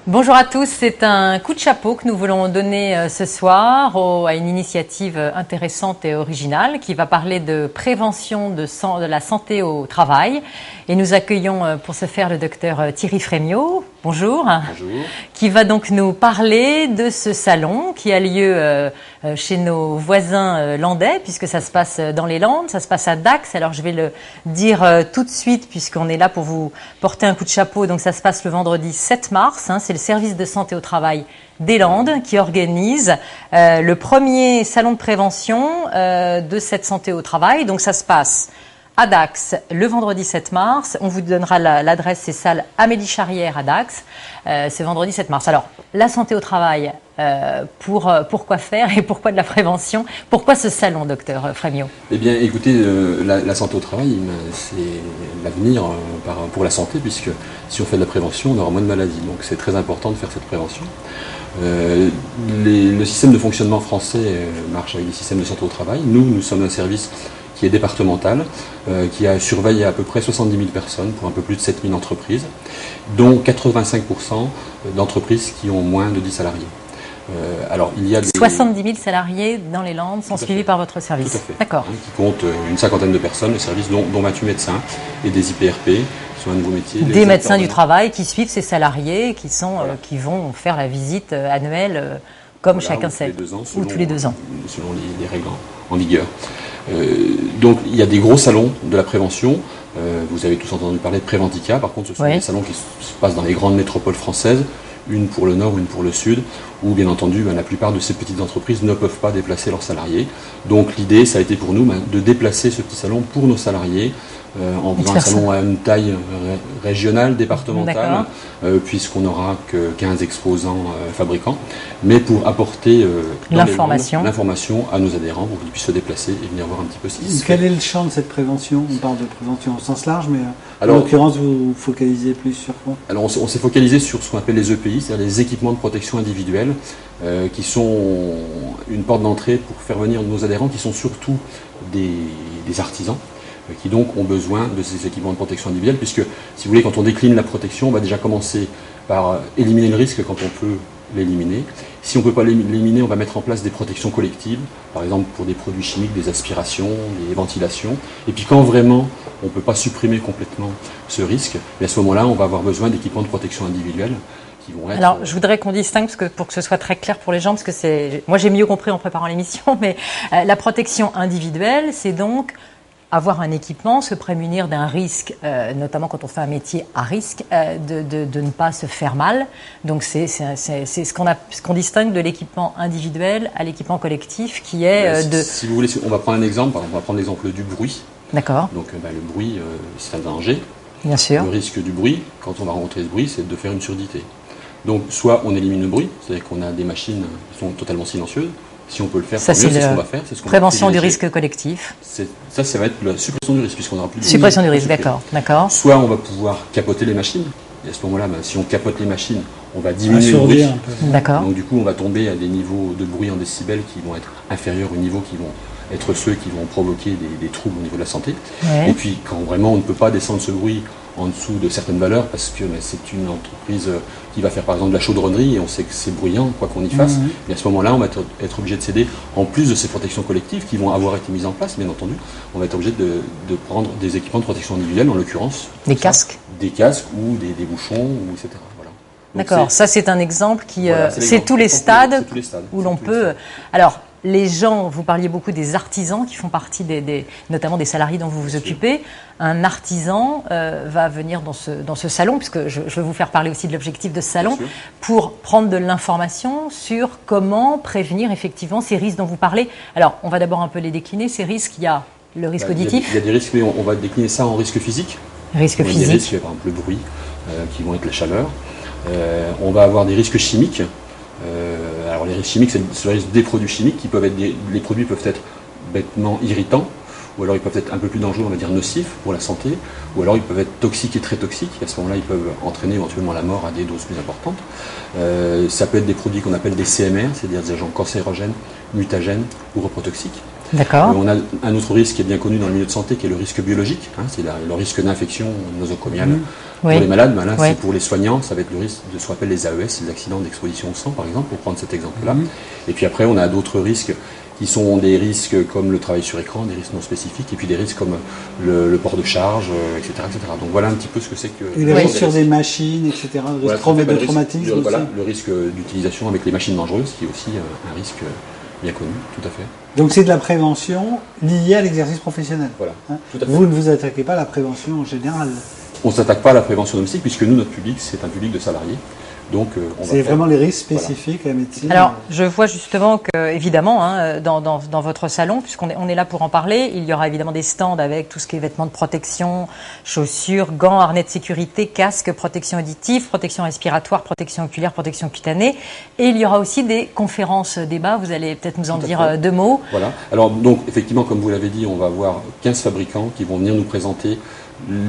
Bonjour à tous, c'est un coup de chapeau que nous voulons donner ce soir à une initiative intéressante et originale qui va parler de prévention de la santé au travail. Et nous accueillons pour ce faire le docteur Thierry Frémiot. Bonjour. Bonjour. Qui va donc nous parler de ce salon qui a lieu chez nos voisins landais, puisque ça se passe dans les Landes, ça se passe à Dax. Alors je vais le dire tout de suite, puisqu'on est là pour vous porter un coup de chapeau. Donc ça se passe le vendredi 7 mars. C'est le service de santé au travail des Landes qui organise le premier salon de prévention de cette santé au travail. Donc ça se passe à Dax, le vendredi 7 mars. On vous donnera l'adresse, c'est salle Amélie Charrière à Dax. C'est vendredi 7 mars. Alors, la santé au travail, pourquoi faire et pourquoi de la prévention? Pourquoi ce salon, docteur Frémiot? Eh bien, écoutez, la santé au travail, c'est l'avenir pour la santé, puisque si on fait de la prévention, on aura moins de maladies. Donc, c'est très important de faire cette prévention. Le système de fonctionnement français marche avec des systèmes de santé au travail. Nous sommes un service qui est départemental, qui a surveillé à peu près 70 000 personnes pour un peu plus de 7 000 entreprises, dont 85% d'entreprises qui ont moins de 10 salariés. Alors, il y a 70 000 salariés dans les Landes sont suivis par votre service. Tout à fait. D'accord. Qui compte une cinquantaine de personnes, le service, dont 28 médecins et des IPRP, soit un nouveau métier. Des médecins du travail qui suivent ces salariés, qui vont faire la visite annuelle, comme chacun sait, ou tous les 2 ans. Selon les règles en vigueur. Donc il y a des gros salons de la prévention. Vous avez tous entendu parler de Préventica. Par contre, ce sont des salons qui se passent dans les grandes métropoles françaises, une pour le nord, une pour le sud, où bien entendu la plupart de ces petites entreprises ne peuvent pas déplacer leurs salariés. Donc l'idée, ça a été pour nous de déplacer ce petit salon pour nos salariés, en faisant un salon à une taille régionale, départementale, puisqu'on n'aura que 15 exposants fabricants, mais pour apporter l'information à nos adhérents pour qu'ils puissent se déplacer et venir voir un petit peu ce qui se fait. Quel est le champ de cette prévention? On parle de prévention au sens large, mais en l'occurrence, vous focalisez plus sur quoi? Alors on s'est focalisé sur ce qu'on appelle les EPI, c'est-à-dire les équipements de protection individuelle, qui sont une porte d'entrée pour faire venir nos adhérents, qui sont surtout des artisans, qui donc ont besoin de ces équipements de protection individuelle, puisque, si vous voulez, quand on décline la protection, on va déjà commencer par éliminer le risque quand on peut l'éliminer. Si on ne peut pas l'éliminer, on va mettre en place des protections collectives, par exemple pour des produits chimiques, des aspirations, des ventilations. Et puis quand vraiment on ne peut pas supprimer complètement ce risque, à ce moment-là, on va avoir besoin d'équipements de protection individuelle. Alors, je voudrais qu'on distingue, pour que ce soit très clair pour les gens, parce que moi j'ai mieux compris en préparant l'émission, mais la protection individuelle, c'est donc avoir un équipement, se prémunir d'un risque, notamment quand on fait un métier à risque, de ne pas se faire mal. Donc c'est ce qu'on distingue de l'équipement individuel à l'équipement collectif, qui est Si vous voulez, on va prendre un exemple. On va prendre l'exemple du bruit. D'accord. Donc le bruit, c'est un danger. Bien sûr. Le risque du bruit, quand on va rencontrer ce bruit, c'est de faire une surdité. Donc soit on élimine le bruit, c'est-à-dire qu'on a des machines qui sont totalement silencieuses. Si on peut le faire, c'est ce qu'on va faire. Prévention du risque collectif. Ça va être la suppression du risque, puisqu'on n'aura plus de suppression du risque, d'accord. Soit on va pouvoir capoter les machines. Et à ce moment-là, si on capote les machines, on va diminuer le bruit. D'accord. Donc du coup, on va tomber à des niveaux de bruit en décibels qui vont être inférieurs aux niveaux qui vont être ceux qui vont provoquer des troubles au niveau de la santé. Ouais. Et puis, quand vraiment on ne peut pas descendre ce bruit en dessous de certaines valeurs, parce que c'est une entreprise qui va faire par exemple de la chaudronnerie et on sait que c'est bruyant, quoi qu'on y fasse, mais à ce moment-là, on va être obligé de céder, en plus de ces protections collectives qui vont avoir été mises en place, bien entendu, on va être obligé de prendre des équipements de protection individuelle, en l'occurrence. Des casques. Des casques ou des bouchons, etc. Voilà. D'accord, ça c'est un exemple qui... c'est tous les stades où l'on peut... Alors, les gens, vous parliez beaucoup des artisans qui font partie notamment des salariés dont vous vous occupez. Un artisan va venir dans ce salon, puisque je vais vous faire parler aussi de l'objectif de ce salon, pour prendre de l'information sur comment prévenir effectivement ces risques dont vous parlez. Alors, on va d'abord un peu les décliner, ces risques. Il y a le risque auditif. Il y a des risques, mais on va décliner ça en risque physique. Risque physique. Des risques, par exemple le bruit, qui vont être la chaleur. On va avoir des risques chimiques. Alors les risques chimiques, c'est le risque des produits chimiques qui peuvent être les produits peuvent être bêtement irritants, ou alors ils peuvent être un peu plus dangereux, on va dire nocifs pour la santé, ou alors ils peuvent être toxiques et très toxiques, et à ce moment-là ils peuvent entraîner éventuellement la mort à des doses plus importantes. Ça peut être des produits qu'on appelle des CMR, c'est-à-dire des agents cancérogènes, mutagènes ou reprotoxiques. D'accord. On a un autre risque qui est bien connu dans le milieu de santé, qui est le risque biologique. C'est le risque d'infection nosocomiale pour les malades. Ben là, c'est pour les soignants, ça va être le risque de ce qu'on appelle les AES, les accidents d'exposition au sang, par exemple, pour prendre cet exemple-là. Et puis après, on a d'autres risques qui sont des risques comme le travail sur écran, des risques non spécifiques, et puis des risques comme le port de charge, etc., etc. Donc voilà un petit peu ce que c'est que... Et les risques sur des machines, etc., le risque de traumatisme voilà, le risque d'utilisation avec les machines dangereuses, qui est aussi un risque bien connu, tout à fait. Donc c'est de la prévention liée à l'exercice professionnel. Voilà, tout à fait. Vous ne vous attaquez pas à la prévention en général. On ne s'attaque pas à la prévention domestique, puisque nous, notre public, c'est un public de salariés. Donc, c'est vraiment les risques spécifiques à la médecine. Alors, je vois justement que, évidemment, dans votre salon, puisqu'on est là pour en parler, il y aura évidemment des stands avec tout ce qui est vêtements de protection, chaussures, gants, harnais de sécurité, casques, protection auditive, protection respiratoire, protection oculaire, protection cutanée. Et il y aura aussi des conférences débats. Vous allez peut-être nous en dire 2 mots. Voilà. Alors, donc, effectivement, comme vous l'avez dit, on va avoir 15 fabricants qui vont venir nous présenter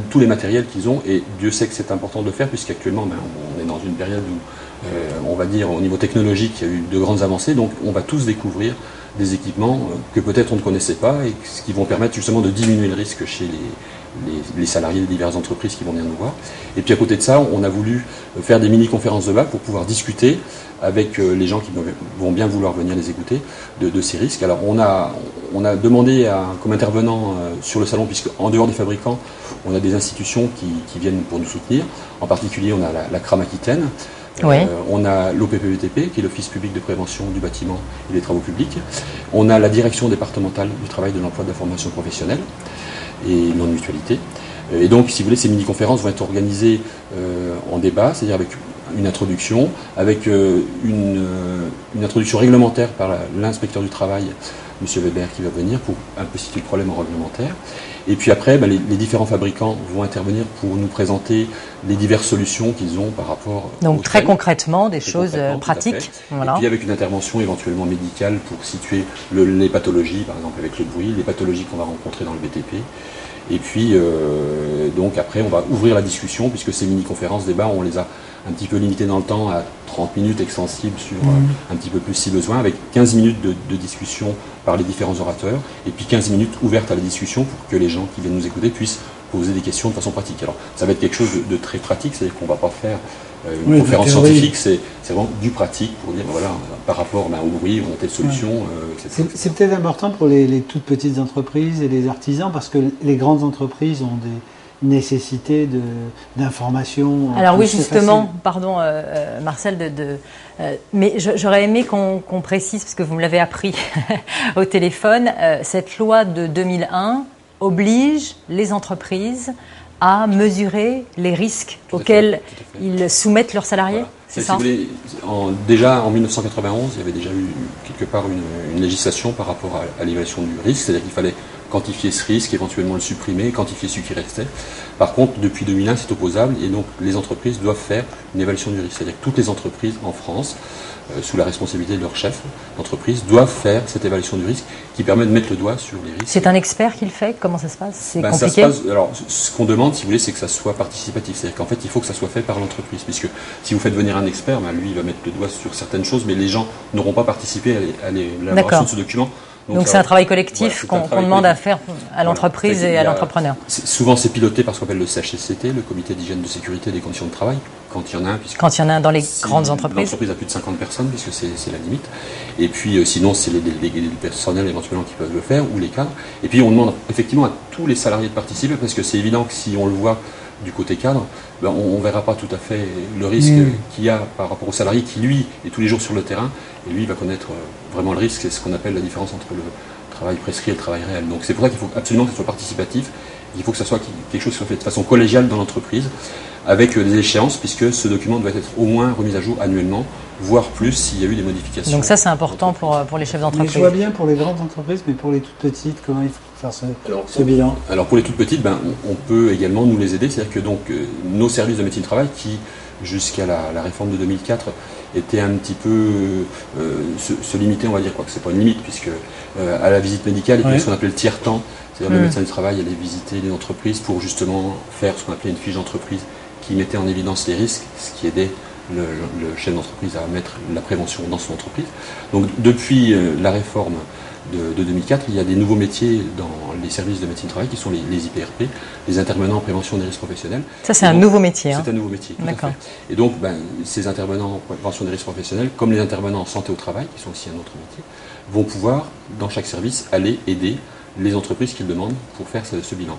tous les matériels qu'ils ont, et Dieu sait que c'est important de le faire, puisqu'actuellement on est dans une période où on va dire au niveau technologique il y a eu de grandes avancées, donc on va tous découvrir des équipements que peut-être on ne connaissait pas et qui vont permettre justement de diminuer le risque chez les salariés des diverses entreprises qui vont venir nous voir. Et puis à côté de ça, on a voulu faire des mini-conférences de bas pour pouvoir discuter avec les gens qui vont bien vouloir venir les écouter de ces risques. Alors on a demandé comme intervenant sur le salon, puisque en dehors des fabricants, on a des institutions qui viennent pour nous soutenir. En particulier, on a la CRAM Aquitaine, on a l'OPPBTP, qui est l'Office public de prévention du bâtiment et des travaux publics. On a la direction départementale du travail, de l'emploi, de la formation professionnelle et non-mutualité. Et donc, si vous voulez, ces mini-conférences vont être organisées en débat, c'est-à-dire avec une introduction, avec une introduction réglementaire par l'inspecteur du travail, M. Weber, qui va venir pour un peu situer le problème en réglementaire. Et puis après, les différents fabricants vont intervenir pour nous présenter les diverses solutions qu'ils ont par rapport donc très concrètement, des choses pratiques. Voilà. Et puis avec une intervention éventuellement médicale pour situer les pathologies, par exemple avec le bruit, les pathologies qu'on va rencontrer dans le BTP. Et puis, donc après, on va ouvrir la discussion, puisque ces mini-conférences, débats, on les a un petit peu limitées dans le temps à 30 minutes extensibles sur un petit peu plus si besoin, avec 15 minutes de discussion par les différents orateurs, et puis 15 minutes ouvertes à la discussion pour que les gens qui viennent nous écouter puissent poser des questions de façon pratique. Alors, ça va être quelque chose de très pratique, c'est-à-dire qu'on ne va pas faire une conférence scientifique, c'est vraiment du pratique pour dire, voilà, par rapport au bruit, on a telle solution, etc. C'est peut-être important pour les toutes petites entreprises et les artisans, parce que les grandes entreprises ont des nécessités d'information. Alors oui, justement, pardon Marcel, mais j'aurais aimé qu'on précise, parce que vous me l'avez appris au téléphone, cette loi de 2001 oblige les entreprises à mesurer les risques auxquels ils soumettent leurs salariés. Voilà. C'est ça. Si vous voulez, déjà en 1991, il y avait déjà eu quelque part une législation par rapport à l'évaluation du risque, c'est-à-dire qu'il fallait quantifier ce risque, éventuellement le supprimer, quantifier ce qui restait. Par contre, depuis 2001, c'est opposable, et donc les entreprises doivent faire une évaluation du risque. C'est-à-dire que toutes les entreprises en France, sous la responsabilité de leur chef d'entreprise, doivent faire cette évaluation du risque qui permet de mettre le doigt sur les risques. C'est un expert qui le fait? Comment ça se passe? C'est compliqué? Ça se passe, alors, ce qu'on demande, si vous voulez, c'est que ça soit participatif. C'est-à-dire qu'en fait, il faut que ça soit fait par l'entreprise, puisque si vous faites venir un expert, lui, il va mettre le doigt sur certaines choses, mais les gens n'auront pas participé à l'élaboration de ce document. Donc c'est un travail collectif qu'on demande à faire à l'entreprise et à l'entrepreneur. Souvent c'est piloté par ce qu'on appelle le CHSCT, le Comité d'hygiène de sécurité et des conditions de travail, quand il y en a un. Quand il y en a un dans les grandes entreprises. L'entreprise a plus de 50 personnes, puisque c'est la limite. Et puis sinon c'est les délégués personnels éventuellement qui peuvent le faire, ou les cadres. Et puis on demande effectivement à tous les salariés de participer, parce que c'est évident que si on le voit du côté cadre, on ne verra pas tout à fait le risque qu'il y a par rapport au salarié qui, lui, est tous les jours sur le terrain, et lui, va connaître vraiment le risque. C'est ce qu'on appelle la différence entre le travail prescrit et le travail réel. Donc c'est pour ça qu'il faut absolument que ce soit participatif, il faut que ce soit quelque chose qui soit fait de façon collégiale dans l'entreprise, avec des échéances, puisque ce document doit être au moins remis à jour annuellement, voire plus s'il y a eu des modifications. Donc ça c'est important pour les chefs d'entreprise. Je vois bien pour les grandes entreprises, mais pour les toutes petites, comment il faut faire ce bilan? Alors pour les toutes petites, on peut également nous les aider, c'est-à-dire que donc, nos services de médecine du travail, qui jusqu'à la réforme de 2004 étaient un petit peu se limiter, on va dire, quoi que c'est pas une limite, puisque à la visite médicale, il y a ce qu'on appelait le tiers-temps, c'est-à-dire le médecin du travail allait visiter les entreprises pour justement faire ce qu'on appelait une fiche d'entreprise qui mettait en évidence les risques, ce qui aidait le chef d'entreprise à mettre la prévention dans son entreprise. Donc depuis la réforme de 2004, il y a des nouveaux métiers dans les services de médecine du travail qui sont les IPRP, les intervenants en prévention des risques professionnels. Ça, c'est un nouveau métier. C'est un nouveau métier, tout à D'accord. fait. Et donc, ces intervenants en prévention des risques professionnels, comme les intervenants en santé au travail, qui sont aussi un autre métier, vont pouvoir, dans chaque service, aller aider les entreprises qui le demandent pour faire ce bilan.